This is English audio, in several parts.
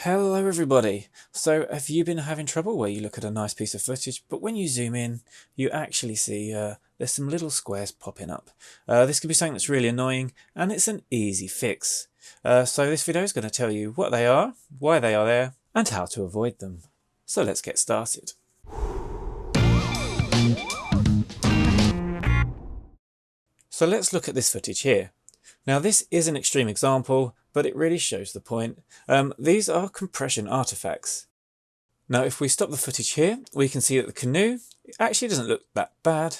Hello everybody! So have you been having trouble where you look at a nice piece of footage but when you zoom in you actually see there's some little squares popping up. This could be something that's really annoying and it's an easy fix. So this video is going to tell you what they are, why they are there and how to avoid them. So let's get started. So let's look at this footage here. Now this is an extreme example, but it really shows the point. These are compression artifacts. Now if we stop the footage here, we can see that the canoe actually doesn't look that bad.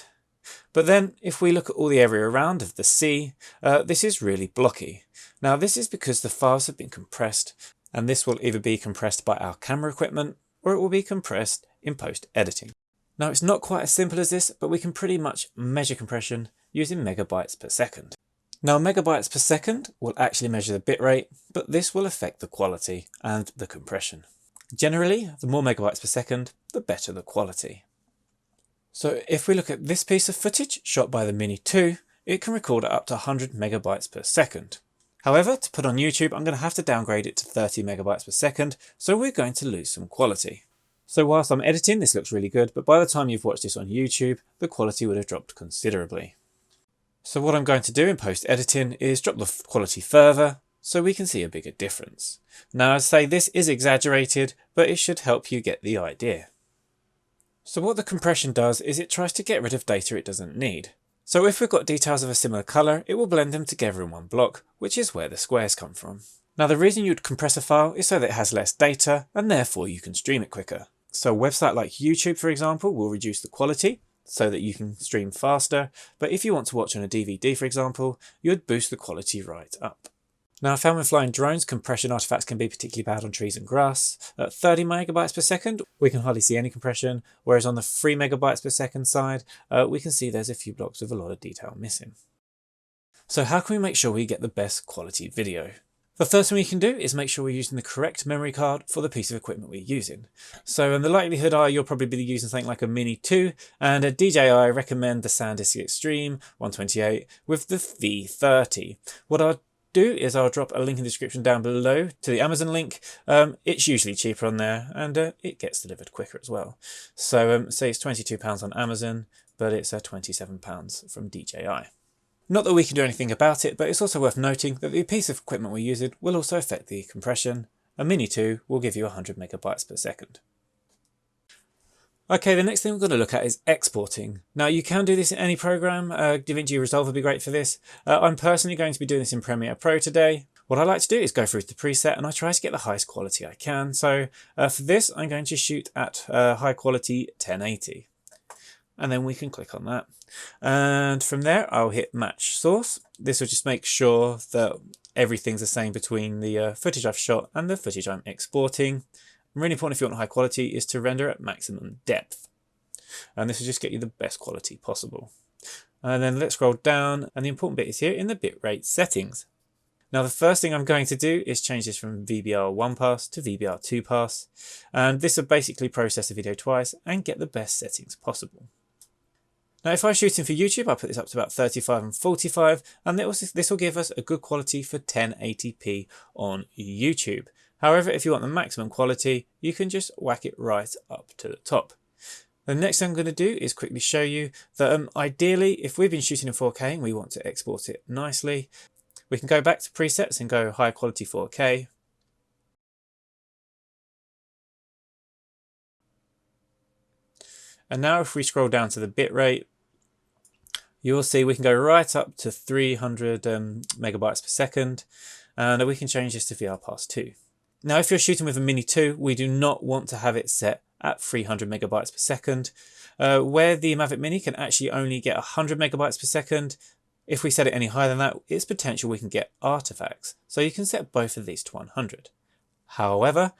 But then if we look at all the area around of the sea, this is really blocky. Now this is because the files have been compressed, and this will either be compressed by our camera equipment or it will be compressed in post-editing. Now it's not quite as simple as this, but we can pretty much measure compression using megabytes per second. Now megabytes per second will actually measure the bitrate, but this will affect the quality and the compression. Generally, the more megabytes per second, the better the quality. So if we look at this piece of footage shot by the Mini 2, it can record at up to 100 megabytes per second. However, to put on YouTube, I'm going to have to downgrade it to 30 megabytes per second, so we're going to lose some quality. So whilst I'm editing, this looks really good, but by the time you've watched this on YouTube, the quality would have dropped considerably. So what I'm going to do in post-editing is drop the quality further so we can see a bigger difference. Now I'd say this is exaggerated, but it should help you get the idea. So what the compression does is it tries to get rid of data it doesn't need. So if we've got details of a similar colour, it will blend them together in one block, which is where the squares come from. Now the reason you'd compress a file is so that it has less data and therefore you can stream it quicker. So a website like YouTube, for example, will reduce the quality so that you can stream faster, but if you want to watch on a DVD, for example, you would boost the quality right up. Now I found when flying drones, compression artifacts can be particularly bad on trees and grass. At 30 megabytes per second, we can hardly see any compression, whereas on the 3 megabytes per second side, we can see there's a few blocks with a lot of detail missing. So how can we make sure we get the best quality video? The first thing we can do is make sure we're using the correct memory card for the piece of equipment we're using. So the likelihood are you'll probably be using something like a Mini 2, and a DJI recommend the SanDisk Extreme 128 with the V30. What I'll do is I'll drop a link in the description down below to the Amazon link. It's usually cheaper on there and it gets delivered quicker as well. So say it's £22 on Amazon, but it's £27 from DJI. Not that we can do anything about it, but it's also worth noting that the piece of equipment we're using will also affect the compression. A Mini 2 will give you 100 megabytes per second. Okay, the next thing we're going to look at is exporting. Now you can do this in any program. DaVinci Resolve would be great for this. I'm personally going to be doing this in Premiere Pro today. What I like to do is go through the preset and I try to get the highest quality I can. So for this, I'm going to shoot at high quality 1080. And then we can click on that. And from there, I'll hit match source. This will just make sure that everything's the same between the footage I've shot and the footage I'm exporting. Really important if you want high quality is to render at maximum depth. And this will just get you the best quality possible. And then let's scroll down, and the important bit is here in the bitrate settings. Now the first thing I'm going to do is change this from VBR1 pass to VBR2 pass. And this will basically process the video twice and get the best settings possible. Now if I'm shooting for YouTube, I'll put this up to about 35 and 45, and this will give us a good quality for 1080p on YouTube. However, if you want the maximum quality, you can just whack it right up to the top. The next thing I'm going to do is quickly show you that ideally, if we've been shooting in 4K and we want to export it nicely, we can go back to presets and go high quality 4K. And now if we scroll down to the bitrate, you'll see we can go right up to 300 megabytes per second, and we can change this to VRPass 2. Now if you're shooting with a Mini 2, we do not want to have it set at 300 megabytes per second. Where the Mavic Mini can actually only get 100 megabytes per second, if we set it any higher than that, it's potential we can get artifacts. So you can set both of these to 100. However,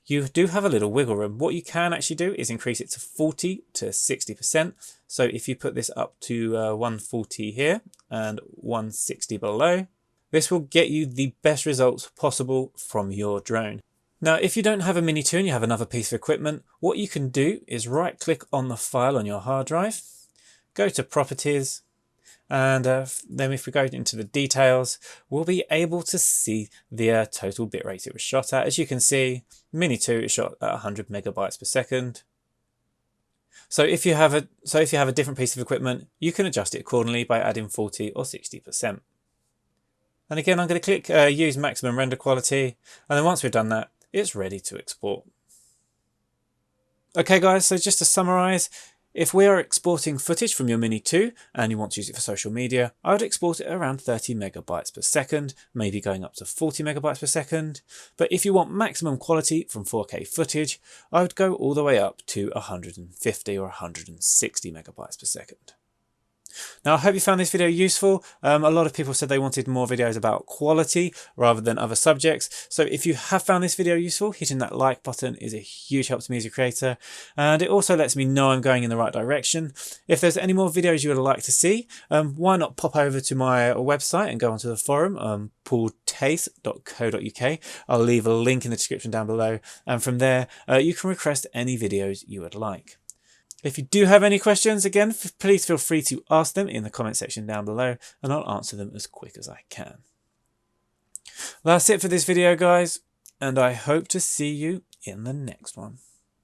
you do have a little wiggle room. What you can actually do is increase it to 40 to 60%. So if you put this up to 140 here and 160 below, this will get you the best results possible from your drone. Now, if you don't have a Mini 2 and you have another piece of equipment, what you can do is right click on the file on your hard drive, go to Properties, And then if we go into the details, we'll be able to see the total bitrate it was shot at. As you can see, Mini 2 is shot at 100 megabytes per second. So if you have a different piece of equipment, you can adjust it accordingly by adding 40 or 60%. And again, I'm going to click use maximum render quality, and then once we've done that, it's ready to export. Okay guys, so just to summarize, if we are exporting footage from your Mini 2 and you want to use it for social media, I would export it around 30 megabytes per second, maybe going up to 40 megabytes per second. But if you want maximum quality from 4K footage, I would go all the way up to 150 or 160 megabytes per second. Now, I hope you found this video useful. A lot of people said they wanted more videos about quality rather than other subjects. So if you have found this video useful, hitting that like button is a huge help to me as a creator. And it also lets me know I'm going in the right direction. If there's any more videos you would like to see, why not pop over to my website and go onto the forum, paultace.co.uk. I'll leave a link in the description down below. And from there, you can request any videos you would like. If you do have any questions, again, please feel free to ask them in the comment section down below, and I'll answer them as quick as I can. That's it for this video, guys, and I hope to see you in the next one.